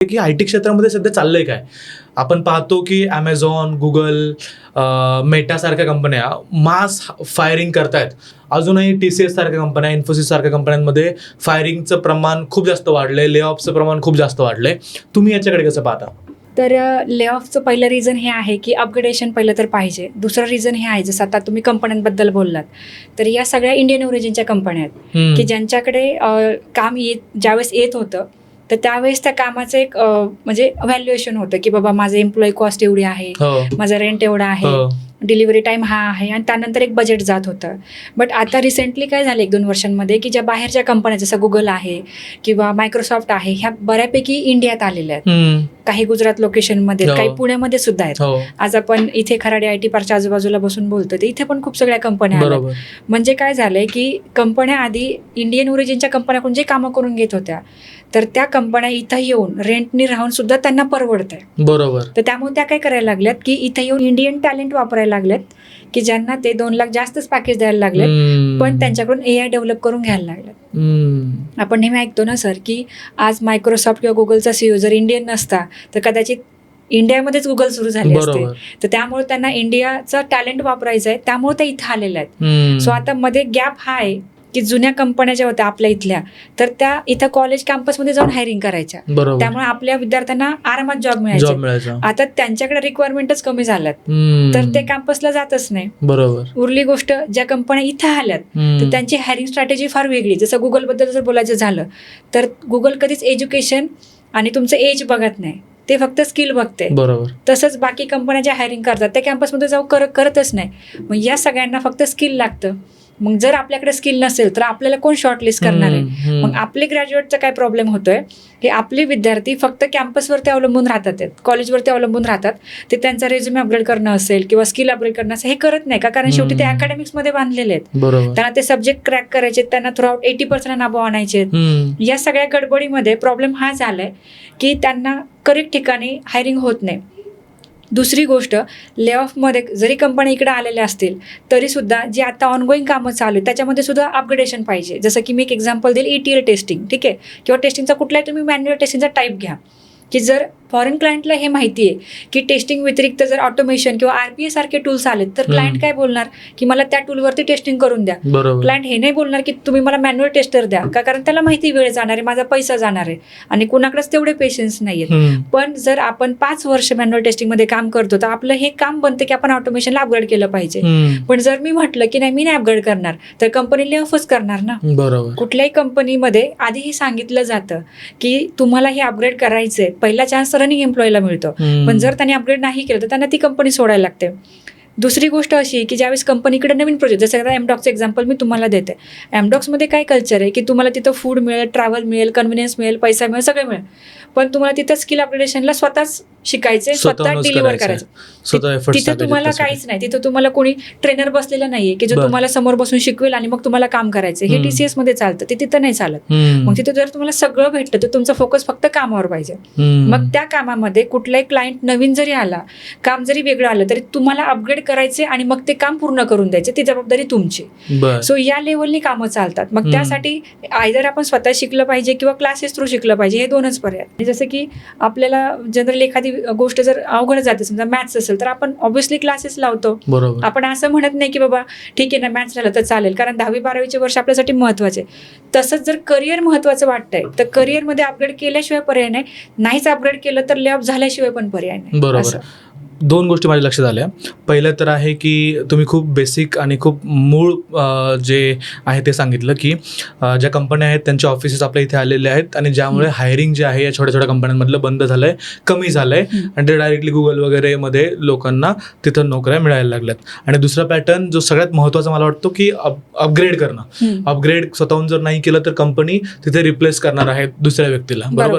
की आय-टी क्षेत्रामध्ये सध्या चाललंय काय? आपण पाहतो की Amazon, Google, मेटासारख्या कंपन्या मास फायरिंग करतायत. अजूनही TCS सारख्या कंपन्या, इन्फोसिस सारख्या कंपन्यांमध्ये फायरिंगचं प्रमाण खूप जास्त वाढलंय, ले ऑफचं प्रमाण खूप जास्त वाढलंय. तुम्ही याच्याकडे कसं पाहता? तर ले ऑफचं पहिलं रिझन हे आहे की अपग्रेडेशन पहिलं तर पाहिजे. दुसरं रिझन हे आहे, जसं आता तुम्ही कंपन्यांबद्दल बोललात, तर या सगळ्या इंडियन ओरिजिनच्या कंपन्या आहेत की ज्यांच्याकडे काम ज्यावेळेस येत होतं तर त्यावेळेस त्या कामाचं एक म्हणजे व्हॅल्युएशन होतं की बाबा माझं एम्प्लॉई कॉस्ट एवढी आहे, माझा रेंट एवढा आहे, डिलिव्हरी टाईम हा आहे, आणि त्यानंतर एक बजेट जात होतं. बट आता रिसेंटली काय झालं 1-2 वर्षांमध्ये की ज्या बाहेरच्या कंपन्या जसं गुगल आहे किंवा मायक्रोसॉफ्ट आहे, ह्या बऱ्यापैकी इंडियात आलेल्या आहेत. काही गुजरात लोकेशनमध्ये, काही पुण्यामध्ये सुद्धा आहेत. आज आपण इथे खराडे IT पार्कच्या आजूबाजूला बसून बोलतो, तर इथे पण खूप सगळ्या कंपन्या आहेत. म्हणजे काय झालंय की कंपन्या आधी इंडियन ओरिजिनच्या कंपन्याकडून जे कामं करून घेत होत्या, तर त्या कंपन्या इथं येऊन रेंटनी राहून सुद्धा त्यांना परवडत आहे. बरोबर. तर त्यामुळे त्या काय करायला लागल्यात की इथं येऊन इंडियन टॅलेंट वापरायला लागलेत की ज्यांना ते 2 लाख जास्तच पॅकेज द्यायला लागलेत, पण त्यांच्याकडून AI डेव्हलप करून घ्यायला लागलेत. आपण नेहमी ऐकतो ना सर की आज मायक्रोसॉफ्ट किंवा गुगलचा CEO जर इंडियन नसता तर कदाचित इंडियामध्येच गुगल सुरू झाले असते. तर त्यामुळे त्यांना इंडियाचा टॅलेंट वापरायचं आहे, त्यामुळे ते इथं आलेल्या आहेत. सो आता मध्ये गॅप हा आहे की जुन्या कंपन्या ज्या होत्या आपल्या इथल्या, तर त्या इथं कॉलेज कॅम्पसमध्ये जाऊन हायरिंग करायच्या, त्यामुळे आपल्या विद्यार्थ्यांना आरामात जॉब मिळायचा. आता त्यांच्याकडे रिक्वायरमेंटच कमी झाल्यात, तर ते कॅम्पसला जातच नाही. बरोबर. उरली गोष्ट ज्या कंपन्या इथं आल्यात तर त्यांची हायरिंग स्ट्रॅटेजी फार वेगळी. जसं गुगल बद्दल जर बोलायचं झालं तर गुगल कधीच एज्युकेशन आणि तुमचं एज बघत नाही, ते फक्त स्किल बघते. बरोबर. तसंच बाकी कंपन्या ज्या हायरिंग करतात त्या कॅम्पसमध्ये जाऊ करतच नाही. मग या सगळ्यांना फक्त स्किल लागतं. मग जर आपल्याकडे स्किल नसेल तर आपल्याला कोण शॉर्टलिस्ट करणार आहे? मग आपले ग्रॅज्युएटचा काय प्रॉब्लेम होतोय की आपले विद्यार्थी फक्त कॅम्पसवरती अवलंबून राहतात, कॉलेजवरती अवलंबून राहतात. ते त्यांचा रेझ्युमे अपग्रेड करणं असेल किंवा स्किल अपग्रेड करणं असेल, हे करत नाही का? कारण शेवटी ते अकॅडमिक्समध्ये बांधलेले आहेत. त्यांना ते सब्जेक्ट क्रॅक करायचे, त्यांना थ्रूआउट 80% नावं आणायचे. या सगळ्या गडबडीमध्ये प्रॉब्लेम हा झालाय की त्यांना करेक्ट ठिकाणी हायरिंग होत नाही. दुसरी गोष्ट, ले ऑफमध्ये जरी कंपन्या इकडे आलेल्या असतील तरी सुद्धा जी आता ऑनगोईंग कामं चालू आहेत त्याच्यामध्ये सुद्धा अपग्रेडेशन पाहिजे. जसं की मी एक एक्झाम्पल देईल, ETL टेस्टिंग, ठीक आहे, किंवा टेस्टिंगचा कुठलाही तुम्ही मॅन्युअल टेस्टिंगचा टाईप घ्या, की जर फॉरेन क्लायंटला हे माहिती आहे की टेस्टिंग व्यतिरिक्त जर ऑटोमेशन किंवा RPA सारखे टूल्स आलेत तर क्लायंट काय बोलणार की मला त्या टूलवरती टेस्टिंग करून द्या. क्लायंट हे नाही बोलणार की तुम्ही मला मॅन्युअल टेस्टर द्या, का? कारण त्याला माहिती वेळ जाणार आहे, माझा पैसा जाणार आहे, आणि कुणाकडेच तेवढे पेशन्स नाहीयेत. पण जर आपण 5 वर्ष मॅन्युअल टेस्टिंगमध्ये काम करतो तर आपलं हे काम बनतं की आपण ऑटोमेशनला अपग्रेड केलं पाहिजे. पण जर मी म्हटलं की नाही, मी नाही अपग्रेड करणार, तर कंपनी ले ऑफच करणार ना. बरोबर. कुठल्याही कंपनीमध्ये आधी हे सांगितलं जातं की तुम्हाला हे अपग्रेड करायचंय, पहिला चान्स रनिंग एम्प्लॉईला मिळतो, पण जर त्यांनी अपग्रेड नाही केलं तर त्यांना ती कंपनी सोडायला लागते. दुसरी गोष्ट अशी की ज्यावेळेस कंपनीकडे नवीन प्रोजेक्ट, जसं आता एमडॉक्सचं एक्झाम्पल मी तुम्हाला देते. एमडॉक्समध्ये काय कल्चर आहे की तुम्हाला तिथं फूड मिळेल, ट्रॅव्हल मिळेल, कन्व्हिनियन्स मिळेल, पैसा मिळेल, सगळं मिळेल, पण तुम्हाला तिथं स्किल अपग्रेडेशनला स्वतःच शिकायचे, स्वतः डिलिव्हर करायचं. तिथं तुम्हाला काहीच नाही, तिथं तुम्हाला कोणी ट्रेनर बसलेला नाहीये की जो तुम्हाला समोर बसून शिकवेल आणि मग तुम्हाला काम करायचं. हे TCS मध्ये चालतं, ते तिथं नाही चालत. मग तिथं जर तुम्हाला सगळं भेटलं तर तुमचा फोकस फक्त कामावर पाहिजे. मग त्या कामामध्ये कुठलाही क्लायंट नवीन जरी आला, काम जरी वेगळं आलं, तरी तुम्हाला अपग्रेड करायचे आणि मग ते काम पूर्ण करून द्यायचे, ती जबाबदारी तुमची. सो या लेवलनी कामं चालतात. मग त्यासाठी आयदर आपण स्वतः शिकलं पाहिजे किंवा क्लासेस थ्रू शिकलं पाहिजे, हे 2च पर्याय. जसं की आपल्याला जनरली एखादी गोष्ट जर अवघड जाते, समजा मॅथ्स असेल, तर आपण ऑब्व्हियसली क्लासेस लावतो. आपण असं म्हणत नाही की बाबा ठीक आहे ना, मॅथ्स झालं तर चालेल, कारण 10वी-12वीचे वर्ष आपल्यासाठी महत्वाचे. तसंच जर करिअर महत्वाचं वाटतंय तर करिअरमध्ये अपग्रेड केल्याशिवाय पर्याय नाही, नाहीच अपग्रेड केलं तर ले ऑफ झाल्याशिवाय पण पर्याय नाही. बरोबर. 2 गोष्टी माझ्या लक्षात आल्या. पहिलं तर आहे की तुम्ही खूप बेसिक आणि खूप मूळ जे आहे ते सांगितलं की ज्या कंपन्या आहेत त्यांच्या ऑफिसेस आपल्या इथे आलेले आहेत आणि ज्यामुळे हायरिंग जे आहे या छोट्या छोट्या कंपन्यांमधलं बंद झालंय, कमी झालंय, आणि ते डायरेक्टली गुगल वगैरे मध्ये लोकांना तिथं नोकऱ्या मिळायला लागल्यात. आणि दुसरा पॅटर्न जो सगळ्यात महत्त्वाचा मला वाटतो की अपग्रेड करणं. अपग्रेड स्वतःहून जर नाही केलं तर कंपनी तिथे रिप्लेस करणार आहे दुसऱ्या व्यक्तीला. बरोबर.